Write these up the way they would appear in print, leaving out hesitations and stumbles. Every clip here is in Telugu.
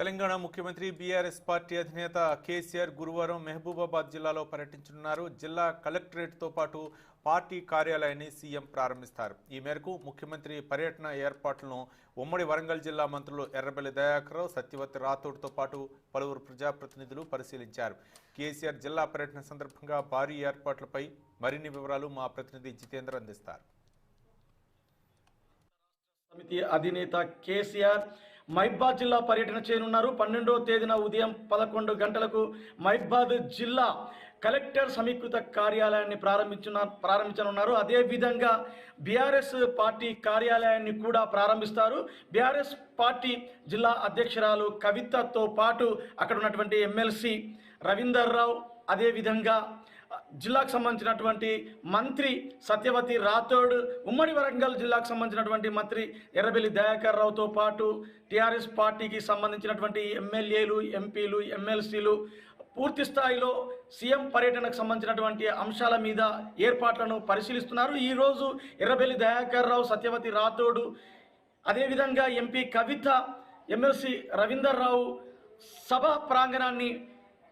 తెలంగాణ ముఖ్యమంత్రి బీఆర్ఎస్ పార్టీ అధినేత కేసీఆర్ గురువారం మహబూబాబాద్ జిల్లాలో పర్యటించనున్నారు. జిల్లా కలెక్టరేట్తో పాటు పార్టీ కార్యాలయాన్ని సీఎం ప్రారంభిస్తారు. ఈ మేరకు ముఖ్యమంత్రి పర్యటన ఏర్పాట్లను ఉమ్మడి వరంగల్ జిల్లా మంత్రులు ఎర్రబెల్లి దయాకర్ రావు, సత్యవతి రాథోడ్తో పాటు పలువురు ప్రజాప్రతినిధులు పరిశీలించారు. కేసీఆర్ జిల్లా పర్యటన సందర్భంగా భారీ ఏర్పాట్లపై మరిన్ని వివరాలు మా ప్రతినిధి జితేంద్ర అందిస్తారు. సమితి అధినేత కేసీఆర్ మహబూబాబాద్ జిల్లా పర్యటన చేయనున్నారు. 12వ తేదీన ఉదయం 11 గంటలకు మహబూబాబాద్ జిల్లా కలెక్టర్ సమీకృత కార్యాలయాన్ని ప్రారంభించనున్నారు. అదేవిధంగా బీఆర్ఎస్ పార్టీ కార్యాలయాన్ని కూడా ప్రారంభిస్తారు. బీఆర్ఎస్ పార్టీ జిల్లా అధ్యక్షురాలు కవితతో పాటు అక్కడ ఉన్నటువంటి ఎమ్మెల్సీ రవీందర్ రావు, అదేవిధంగా జిల్లాకు సంబంధించినటువంటి మంత్రి సత్యవతి రాథోడ్, ఉమ్మడి వరంగల్ జిల్లాకు సంబంధించినటువంటి మంత్రి ఎర్రబెల్లి దయాకర్ రావుతో పాటు టీఆర్ఎస్ పార్టీకి సంబంధించినటువంటి ఎమ్మెల్యేలు, ఎంపీలు, ఎమ్మెల్సీలు పూర్తి స్థాయిలో సీఎం పర్యటనకు సంబంధించినటువంటి అంశాల మీద ఏర్పాట్లను పరిశీలిస్తున్నారు. ఈరోజు ఎర్రబెల్లి దయాకర్ రావు, సత్యవతి రాథోడ్, అదేవిధంగా ఎంపీ కవిత, ఎమ్మెల్సీ రవీందర్ రావు సభ ప్రాంగణాన్ని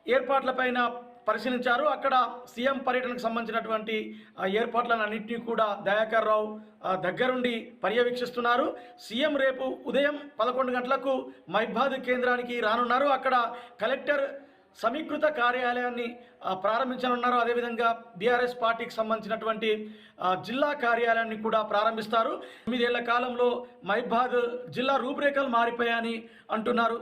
ఏర్పాట్లపైన పరిశీలించారు. అక్కడ సీఎం పర్యటనకు సంబంధించినటువంటి ఏర్పాట్లను అన్నింటినీ కూడా దయాకర్ రావు దగ్గరుండి పర్యవేక్షిస్తున్నారు. సీఎం రేపు ఉదయం 11 గంటలకు మహబూబాబాద్ కేంద్రానికి రానున్నారు. అక్కడ కలెక్టర్ సమీకృత కార్యాలయాన్ని ప్రారంభించనున్నారు. అదేవిధంగా బీఆర్ఎస్ పార్టీకి సంబంధించినటువంటి జిల్లా కార్యాలయాన్ని కూడా ప్రారంభిస్తారు. 9 ఏళ్ల కాలంలో మహబూబాబాద్ జిల్లా రూపురేఖలు మారిపోయాయని అంటున్నారు.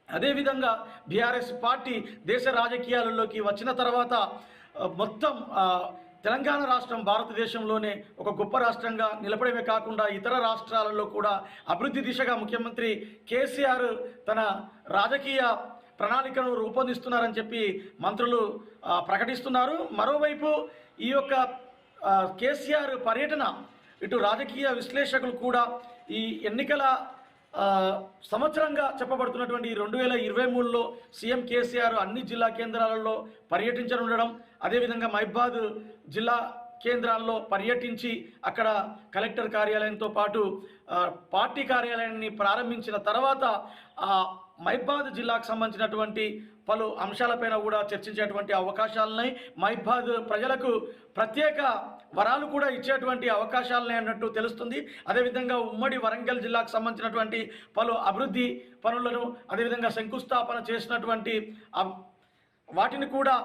అదేవిధంగా బీఆర్ఎస్ పార్టీ దేశ రాజకీయాలలోకి వచ్చిన తర్వాత మొత్తం తెలంగాణ రాష్ట్రం భారతదేశంలోనే ఒక గొప్ప రాష్ట్రంగా నిలబడమే కాకుండా ఇతర రాష్ట్రాలలో కూడా అభివృద్ధి దిశగా ముఖ్యమంత్రి కేసీఆర్ తన రాజకీయ ప్రణాళికను రూపొందిస్తున్నారని చెప్పి మంత్రులు ప్రకటిస్తున్నారు. మరోవైపు ఈ యొక్క కేసీఆర్ పర్యటన ఇటు రాజకీయ విశ్లేషకులు కూడా ఈ ఎన్నికల సంవత్సరంగా చెప్పబడుతున్నటువంటి 2023లో సీఎం కేసీఆర్ అన్ని జిల్లా కేంద్రాలలో పర్యటించనుండడం, అదేవిధంగా మహబూబాబాద్ జిల్లా కేంద్రాల్లో పర్యటించి అక్కడ కలెక్టర్ కార్యాలయంతో పాటు పార్టీ కార్యాలయాన్ని ప్రారంభించిన తర్వాత మహబూబాబాద్ జిల్లాకు సంబంధించినటువంటి పలు అంశాలపైన కూడా చర్చించేటువంటి అవకాశాలున్నాయి. మహబూబాబాద్ ప్రజలకు ప్రత్యేక వరాలు కూడా ఇచ్చేటువంటి అవకాశాలున్నాయి అన్నట్టు తెలుస్తుంది. అదేవిధంగా ఉమ్మడి వరంగల్ జిల్లాకు సంబంధించినటువంటి పలు అభివృద్ధి పనులను, అదేవిధంగా శంకుస్థాపన చేసినటువంటి వాటిని కూడా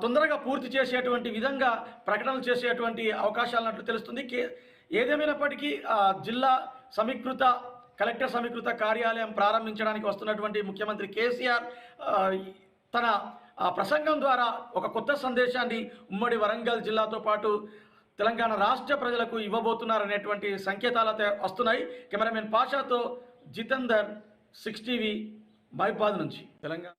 తొందరగా పూర్తి చేసేటువంటి విధంగా ప్రకటనలు చేసేటువంటి అవకాశాలు తెలుస్తుంది. ఏదేమైనప్పటికీ జిల్లా సమీకృత కలెక్టర్ సమీకృత కార్యాలయం ప్రారంభించడానికి వస్తున్నటువంటి ముఖ్యమంత్రి కేసీఆర్ తన ప్రసంగం ద్వారా ఒక కొత్త సందేశాన్ని ఉమ్మడి వరంగల్ జిల్లాతో పాటు తెలంగాణ రాష్ట్ర ప్రజలకు ఇవ్వబోతున్నారనేటువంటి సంకేతాలు వస్తున్నాయి. కెమెరామెన్ పాషాతో జితేందర్, 6 టీవీ, మహబూబాబాద్ నుంచి తెలంగాణ.